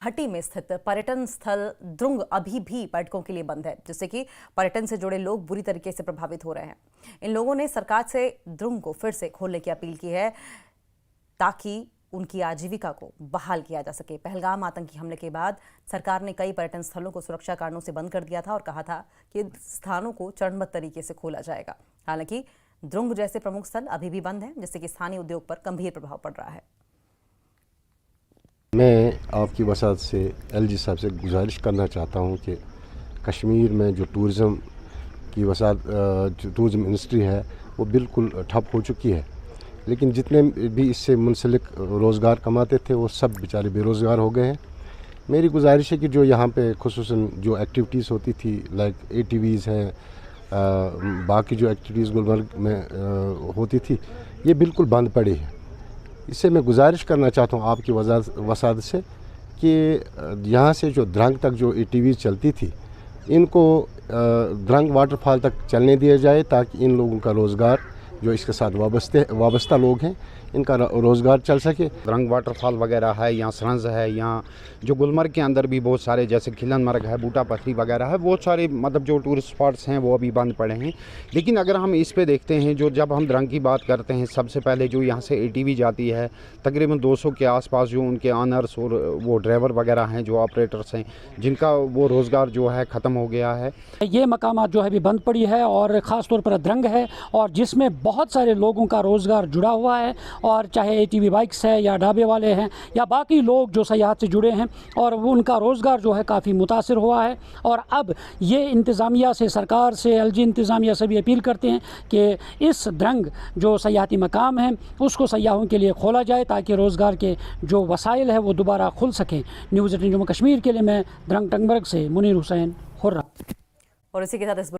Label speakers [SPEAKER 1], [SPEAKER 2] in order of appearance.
[SPEAKER 1] घाटी में स्थित पर्यटन स्थल द्रुंग अभी भी पर्यटकों के लिए बंद है, जिससे कि पर्यटन से जुड़े लोग बुरी तरीके से प्रभावित हो रहे हैं। इन लोगों ने सरकार से द्रुंग को फिर से खोलने की अपील की है ताकि उनकी आजीविका को बहाल किया जा सके। पहलगाम आतंकी हमले के बाद सरकार ने कई पर्यटन स्थलों को सुरक्षा कारणों से बंद कर दिया था और कहा था कि स्थानों को चरणबद्ध तरीके से खोला जाएगा। हालांकि द्रुंग जैसे प्रमुख स्थल अभी भी बंद हैं, जिससे कि स्थानीय उद्योग पर गंभीर प्रभाव पड़ रहा है।
[SPEAKER 2] मैं आपकी वसात से एलजी साहब से गुजारिश करना चाहता हूं कि कश्मीर में जो टूरिज़म की वसात टूरिज़म इंडस्ट्री है वो बिल्कुल ठप हो चुकी है, लेकिन जितने भी इससे मुंसलिक रोज़गार कमाते थे वो सब बेचारे बेरोज़गार हो गए हैं। मेरी गुजारिश है कि जो यहाँ पे खुसूसन जो एक्टिविटीज़ होती थी लाइक ATVs हैं, बाकी जो एक्टिविटीज़ गुलमर्ग में होती थी ये बिल्कुल बंद पड़ी है। इससे मैं गुजारिश करना चाहता हूँ आपकी वसात से कि यहाँ से जो द्रंग तक जो ATVs चलती थी इनको द्रंग वाटरफॉल तक चलने दिया जाए, ताकि इन लोगों का रोज़गार जो इसके साथ वाबस्ता लोग हैं इनका रोज़गार चल सके।
[SPEAKER 3] द्रंग वाटरफॉल वगैरह है, यहाँ सरंज है, यहाँ जो गुलमर्ग के अंदर भी बहुत सारे जैसे खिलन मर्ग है, बूटा पथरी वगैरह है, बहुत सारे मतलब जो टूरिस्ट स्पॉट्स हैं वो अभी बंद पड़े हैं। लेकिन अगर हम इस पे देखते हैं, जो जब हम द्रंग की बात करते हैं, सबसे पहले जो यहाँ से ATV जाती है तकरीबन 200 के आसपास, जो उनके ऑनर्स और वो ड्राइवर वगैरह हैं, जो ऑपरेटर्स हैं, जिनका वो रोज़गार जो है ख़त्म हो गया है।
[SPEAKER 4] ये मकामात जो है अभी बंद पड़ी है और ख़ास तौर पर द्रंग है, और जिसमें बहुत सारे लोगों का रोज़गार जुड़ा हुआ है, और चाहे ATV बाइक्स है या ढाबे वाले हैं या बाकी लोग जो सयाहत से जुड़े हैं, और वो उनका रोज़गार जो है काफ़ी मुतासिर हुआ है। और अब ये इंतज़ामिया से, सरकार से, LG इंतज़ामिया से भी अपील करते हैं कि इस द्रंग जो सयाहती मकाम है उसको सयाहों के लिए खोला जाए, ताकि रोज़गार के जो वसाइल है वो दोबारा खुल सकें। न्यूज़ 18 जम्मू कश्मीर के लिए मैं द्रंग टंगमर्ग से मुनीर हुसैन हुर्रा।
[SPEAKER 1] और इसी के साथ इस